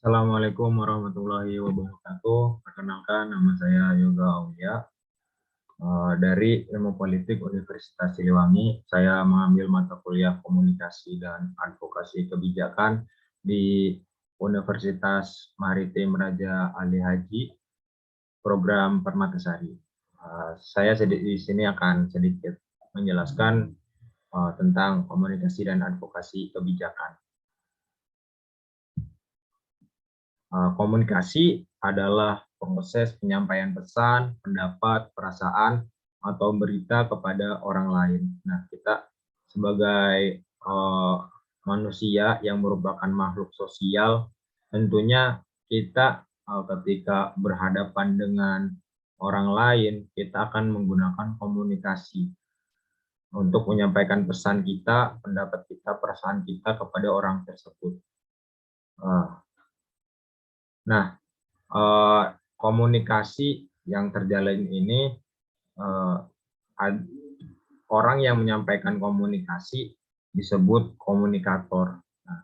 Assalamualaikum warahmatullahi wabarakatuh. Perkenalkan, nama saya Yoga Aulia dari Ilmu Politik Universitas Siliwangi. Saya mengambil mata kuliah Komunikasi dan Advokasi Kebijakan di Universitas Maritim Raja Ali Haji, program Permatasari. Saya di sini akan sedikit menjelaskan tentang komunikasi dan advokasi kebijakan. Komunikasi adalah proses penyampaian pesan, pendapat, perasaan, atau berita kepada orang lain. Nah, kita sebagai manusia yang merupakan makhluk sosial, tentunya kita ketika berhadapan dengan orang lain, kita akan menggunakan komunikasi untuk menyampaikan pesan kita, pendapat kita, perasaan kita kepada orang tersebut. Nah, komunikasi yang terjalin ini orang yang menyampaikan komunikasi disebut komunikator. Nah,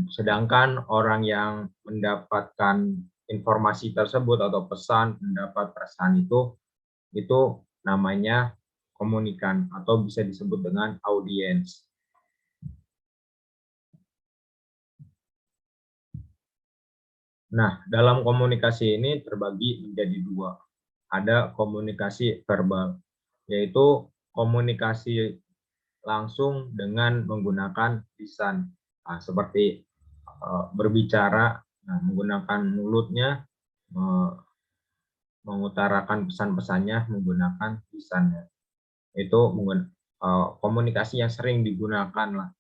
sedangkan orang yang mendapatkan informasi tersebut atau pesan, pendapat, perasaan itu namanya komunikan atau bisa disebut dengan audiens. Nah, dalam komunikasi ini terbagi menjadi dua. Ada komunikasi verbal, yaitu komunikasi langsung dengan menggunakan lisan, seperti berbicara, menggunakan mulutnya, mengutarakan pesan-pesannya menggunakan lisannya. Itu komunikasi yang sering digunakan lah.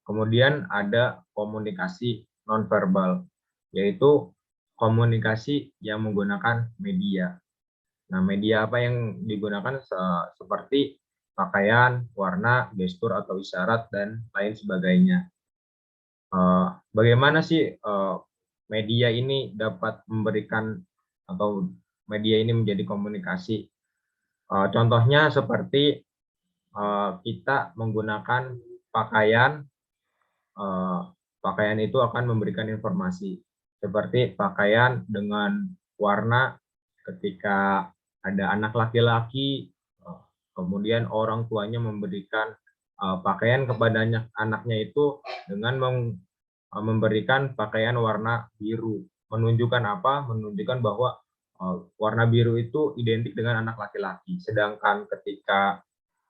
Kemudian ada komunikasi nonverbal, yaitu komunikasi yang menggunakan media. Nah, media apa yang digunakan seperti pakaian, warna, gestur atau isyarat, dan lain sebagainya. Bagaimana sih media ini dapat memberikan atau media ini menjadi komunikasi? Contohnya seperti kita menggunakan pakaian, pakaian itu akan memberikan informasi. Seperti pakaian dengan warna ketika ada anak laki-laki, kemudian orang tuanya memberikan pakaian kepada anaknya itu dengan memberikan pakaian warna biru. Menunjukkan apa? Menunjukkan bahwa warna biru itu identik dengan anak laki-laki. Sedangkan ketika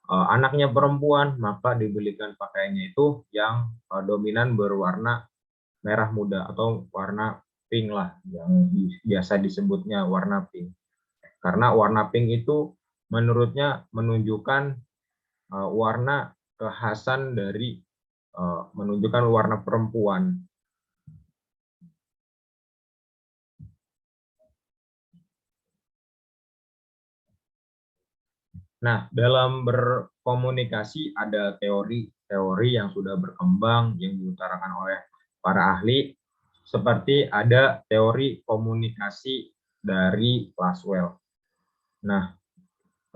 anaknya perempuan, maka dibelikan pakaiannya itu yang dominan berwarna merah muda atau warna pink lah, yang biasa disebutnya warna pink. Karena warna pink itu menurutnya menunjukkan warna kekhasan dari menunjukkan warna perempuan. Nah, dalam berkomunikasi ada teori-teori yang sudah berkembang yang diutarakan oleh para ahli, seperti ada teori komunikasi dari Laswell. Nah,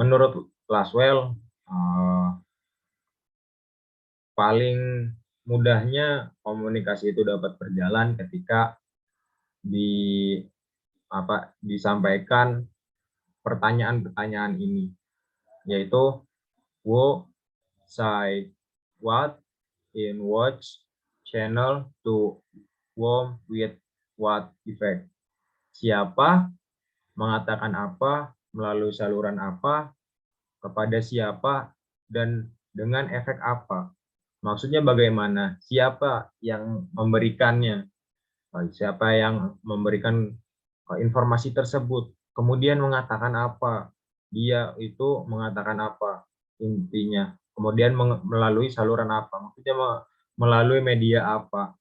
menurut Laswell, paling mudahnya komunikasi itu dapat berjalan ketika disampaikan pertanyaan-pertanyaan ini, yaitu who, say, what, in which channel, to whom, with what effect. Siapa, mengatakan apa, melalui saluran apa, kepada siapa, dan dengan efek apa. Maksudnya bagaimana? Siapa yang memberikannya? Siapa yang memberikan informasi tersebut? Kemudian mengatakan apa? Dia itu mengatakan apa? Intinya. Kemudian melalui saluran apa? Maksudnya melalui media apa?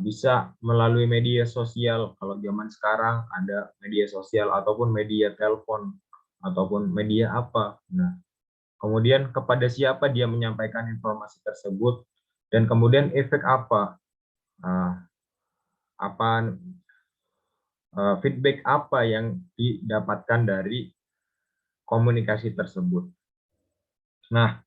Bisa melalui media sosial. Kalau zaman sekarang ada media sosial ataupun media telepon ataupun media apa. Nah, kemudian kepada siapa dia menyampaikan informasi tersebut, dan kemudian efek apa, feedback apa yang didapatkan dari komunikasi tersebut. Nah,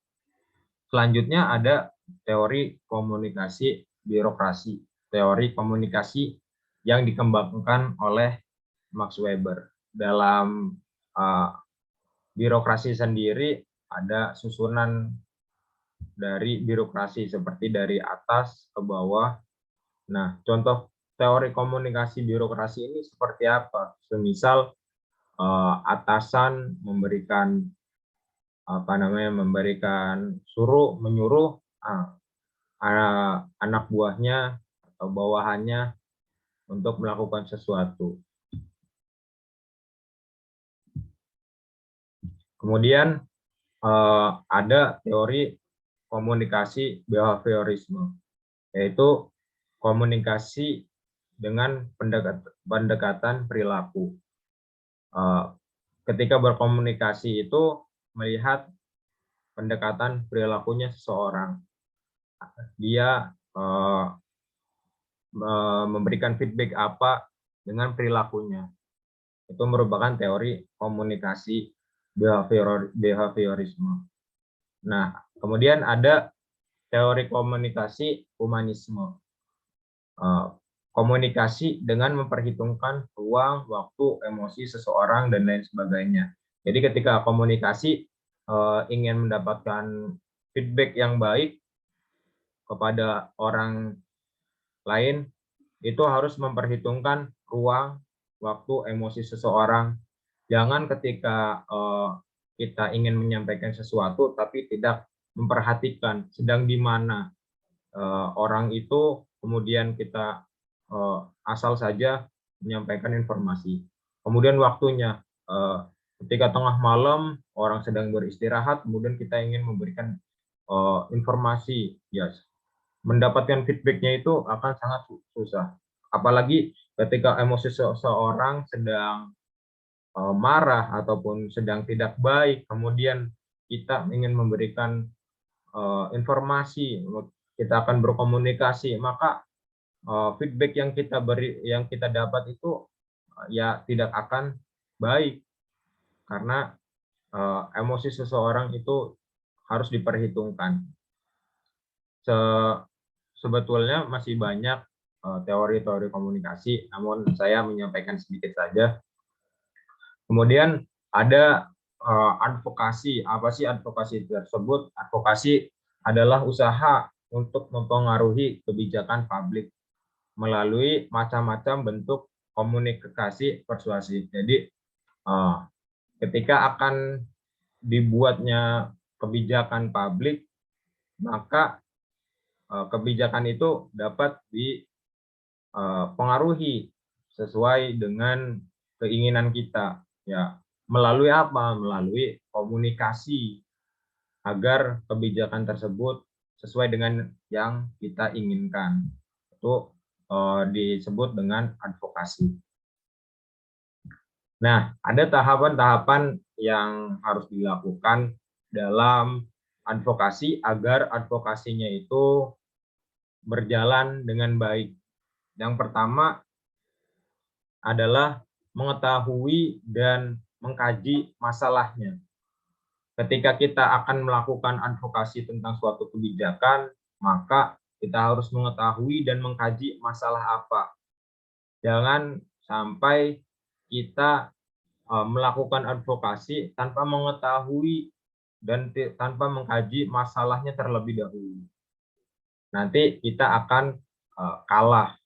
selanjutnya ada teori komunikasi birokrasi. teori komunikasi yang dikembangkan oleh Max Weber. Dalam birokrasi sendiri ada susunan dari birokrasi seperti dari atas ke bawah. Nah, contoh teori komunikasi birokrasi ini seperti apa? Semisal atasan memberikan menyuruh anak buahnya atau bawahannya untuk melakukan sesuatu. Kemudian ada teori komunikasi behaviorisme, yaitu komunikasi dengan pendekatan perilaku. Ketika berkomunikasi itu melihat pendekatan perilakunya seseorang. Dia memberikan feedback apa dengan perilakunya. Itu merupakan teori komunikasi behaviorisme. Nah, kemudian ada teori komunikasi humanisme. Komunikasi dengan memperhitungkan ruang, waktu, emosi seseorang, dan lain sebagainya. Jadi ketika komunikasi ingin mendapatkan feedback yang baik kepada orang lain, itu harus memperhitungkan ruang, waktu, emosi seseorang. Jangan ketika kita ingin menyampaikan sesuatu tapi tidak memperhatikan sedang di mana orang itu, kemudian kita asal saja menyampaikan informasi. Kemudian waktunya, ketika tengah malam orang sedang beristirahat, kemudian kita ingin memberikan informasi, yes, mendapatkan feedbacknya itu akan sangat susah. Apalagi ketika emosi seseorang sedang marah ataupun sedang tidak baik, kemudian kita ingin memberikan informasi, kita akan berkomunikasi, maka feedback yang kita dapat itu ya tidak akan baik, karena emosi seseorang itu harus diperhitungkan. Sebetulnya masih banyak teori-teori komunikasi, namun saya menyampaikan sedikit saja. Kemudian ada advokasi. Apa sih advokasi tersebut? Advokasi adalah usaha untuk mempengaruhi kebijakan publik melalui macam-macam bentuk komunikasi persuasi. Jadi ketika akan dibuatnya kebijakan publik, maka kebijakan itu dapat dipengaruhi sesuai dengan keinginan kita. Ya, melalui apa? Melalui komunikasi agar kebijakan tersebut sesuai dengan yang kita inginkan. Itu disebut dengan advokasi. Nah, ada tahapan-tahapan yang harus dilakukan dalam advokasi agar advokasinya itu berjalan dengan baik. Yang pertama adalah mengetahui dan mengkaji masalahnya. Ketika kita akan melakukan advokasi tentang suatu kebijakan, maka kita harus mengetahui dan mengkaji masalah apa. Jangan sampai kita melakukan advokasi tanpa mengetahui dan tanpa mengkaji masalahnya terlebih dahulu. Nanti kita akan kalah.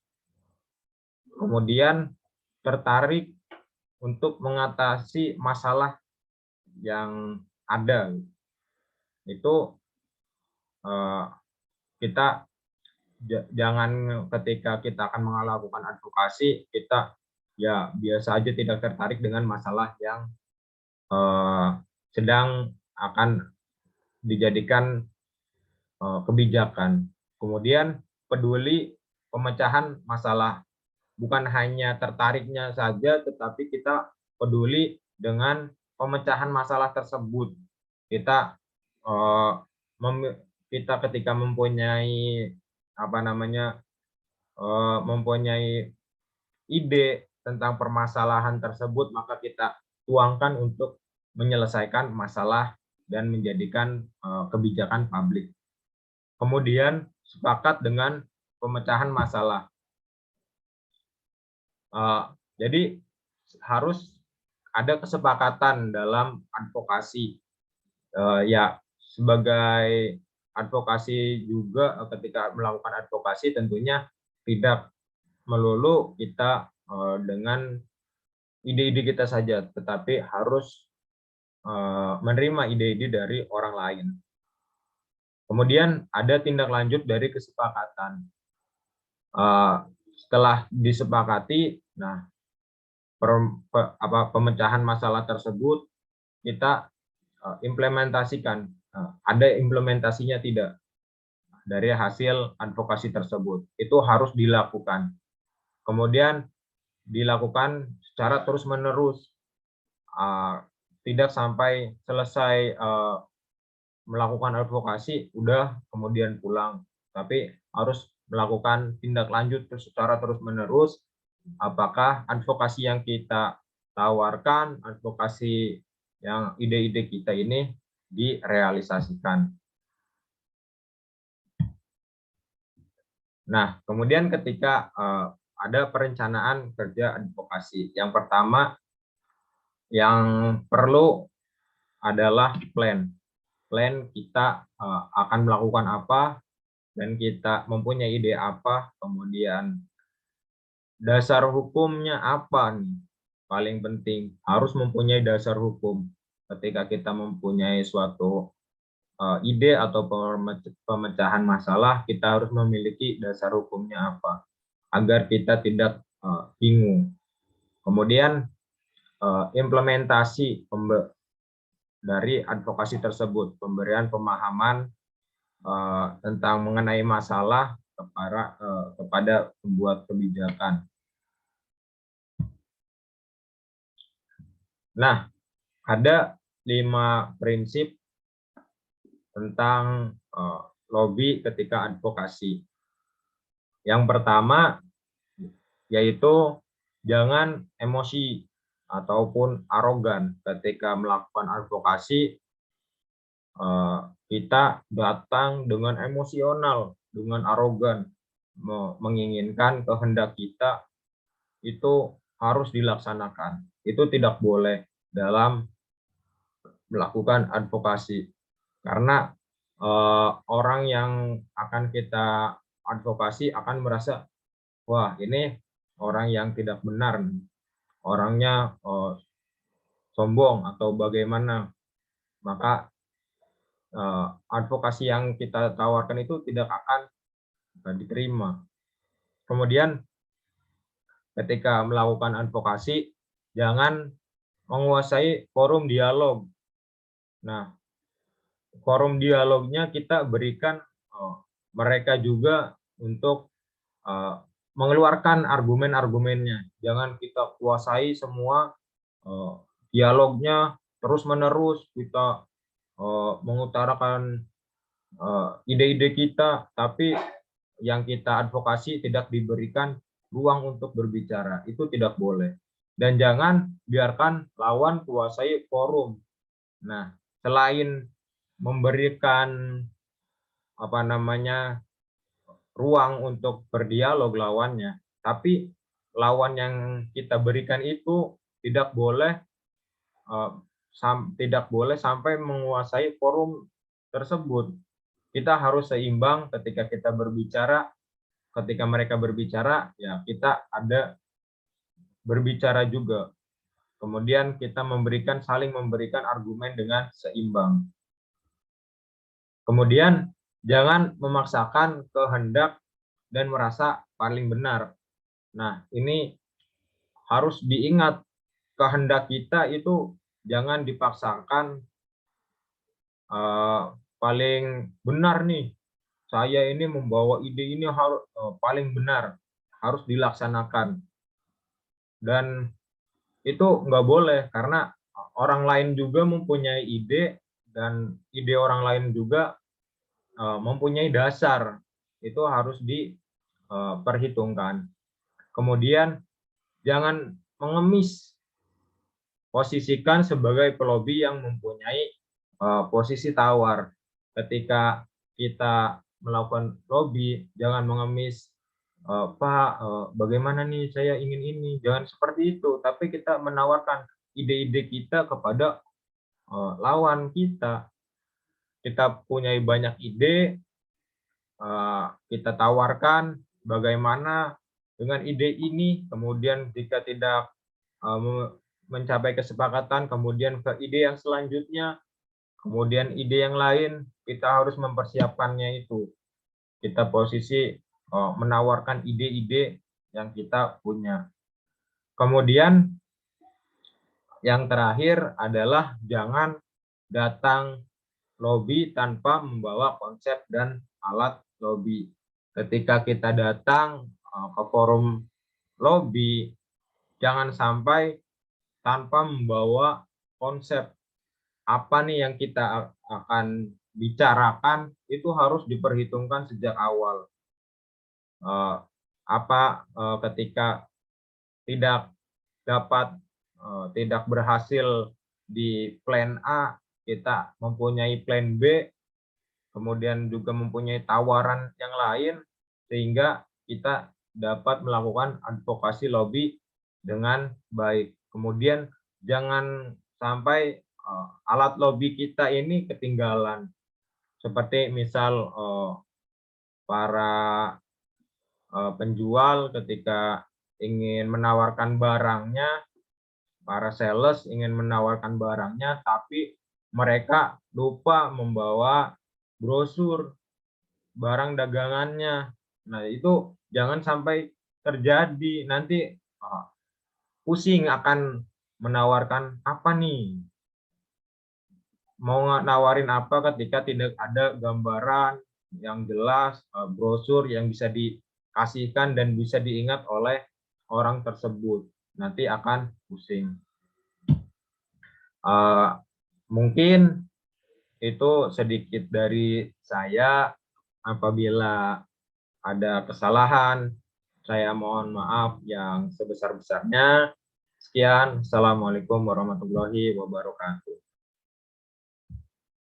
Kemudian tertarik untuk mengatasi masalah yang ada. Itu kita jangan ketika kita akan melakukan advokasi, kita ya biasa aja tidak tertarik dengan masalah yang sedang akan dijadikan kebijakan. Kemudian peduli pemecahan masalah. Bukan hanya tertariknya saja, tetapi kita peduli dengan pemecahan masalah tersebut. Kita ketika mempunyai mempunyai ide tentang permasalahan tersebut, maka kita tuangkan untuk menyelesaikan masalah dan menjadikan kebijakan publik. Kemudian sepakat dengan pemecahan masalah. Jadi harus ada kesepakatan dalam advokasi. Ya, sebagai advokasi juga ketika melakukan advokasi tentunya tidak melulu kita dengan ide-ide kita saja, tetapi harus menerima ide-ide dari orang lain. Kemudian ada tindak lanjut dari kesepakatan. Setelah disepakati, nah pemecahan masalah tersebut kita implementasikan. Ada implementasinya tidak dari hasil advokasi tersebut. Itu harus dilakukan. Kemudian dilakukan secara terus-menerus. Tidak sampai selesai melakukan advokasi, udah kemudian pulang. Tapi harus melakukan tindak lanjut secara terus-menerus. Apakah advokasi yang kita tawarkan, advokasi yang ide-ide kita ini direalisasikan. Nah, kemudian ketika ada perencanaan kerja advokasi, yang pertama yang perlu adalah plan. Plan kita akan melakukan apa, dan kita mempunyai ide apa, kemudian dasar hukumnya apa nih. Paling penting, harus mempunyai dasar hukum. Ketika kita mempunyai suatu ide atau pemecahan masalah, kita harus memiliki dasar hukumnya apa, agar kita tidak bingung. Kemudian implementasi dari advokasi tersebut, pemberian pemahaman tentang mengenai masalah kepada pembuat kebijakan. Nah, ada 5 prinsip tentang lobby ketika advokasi. Yang pertama yaitu jangan emosi ataupun arogan ketika melakukan advokasi. Kita datang dengan emosional, dengan arogan, menginginkan kehendak kita itu harus dilaksanakan. Itu tidak boleh dalam melakukan advokasi, karena orang yang akan kita advokasi akan merasa, wah ini orang yang tidak benar, orangnya sombong atau bagaimana. Maka advokasi yang kita tawarkan itu tidak akan diterima. Kemudian ketika melakukan advokasi, jangan menguasai forum dialog. Nah, forum dialognya kita berikan mereka juga untuk mengeluarkan argumen-argumennya. Jangan kita kuasai semua dialognya terus-menerus, kita mengutarakan ide-ide kita, tapi yang kita advokasi tidak diberikan ruang untuk berbicara. Itu tidak boleh. Dan jangan biarkan lawan kuasai forum. Nah, selain memberikan ruang untuk berdialog lawannya, tapi lawan yang kita berikan itu tidak boleh sampai menguasai forum tersebut. Kita harus seimbang ketika kita berbicara. Ketika mereka berbicara, ya kita ada berbicara juga. Kemudian kita saling memberikan argumen dengan seimbang. Kemudian jangan memaksakan kehendak dan merasa paling benar. Nah, ini harus diingat, kehendak kita itu jangan dipaksakan paling benar nih. Saya ini membawa ide ini harus paling benar, harus dilaksanakan. Dan itu nggak boleh, karena orang lain juga mempunyai ide, dan ide orang lain juga mempunyai dasar. Itu harus diperhitungkan. Kemudian jangan mengemis, posisikan sebagai pelobi yang mempunyai posisi tawar. Ketika kita melakukan lobby, jangan mengemis Pak, bagaimana nih saya ingin ini, jangan seperti itu, tapi kita menawarkan ide-ide kita kepada lawan kita. Kita punya banyak ide, kita tawarkan bagaimana dengan ide ini, kemudian jika tidak mencapai kesepakatan, kemudian ke ide yang selanjutnya, kemudian ide yang lain, kita harus mempersiapkannya itu. Kita posisi menawarkan ide-ide yang kita punya. Kemudian yang terakhir adalah jangan datang lobi tanpa membawa konsep dan alat lobi. Ketika kita datang ke forum lobi, jangan sampai tanpa membawa konsep apa nih yang kita akan bicarakan, itu harus diperhitungkan sejak awal. Ketika tidak dapat tidak berhasil di plan A, kita mempunyai plan B, kemudian juga mempunyai tawaran yang lain, sehingga kita dapat melakukan advokasi lobby dengan baik. Kemudian jangan sampai alat lobby kita ini ketinggalan. Seperti misal para penjual ketika ingin menawarkan barangnya, para sales ingin menawarkan barangnya, tapi mereka lupa membawa brosur barang dagangannya. Nah, itu jangan sampai terjadi. Nanti pusing akan menawarkan apa nih. Mau nawarin apa ketika tidak ada gambaran yang jelas, brosur yang bisa dikasihkan dan bisa diingat oleh orang tersebut. Nanti akan pusing. Mungkin itu sedikit dari saya. Apabila ada kesalahan, saya mohon maaf yang sebesar-besarnya. Sekian, Assalamualaikum warahmatullahi wabarakatuh.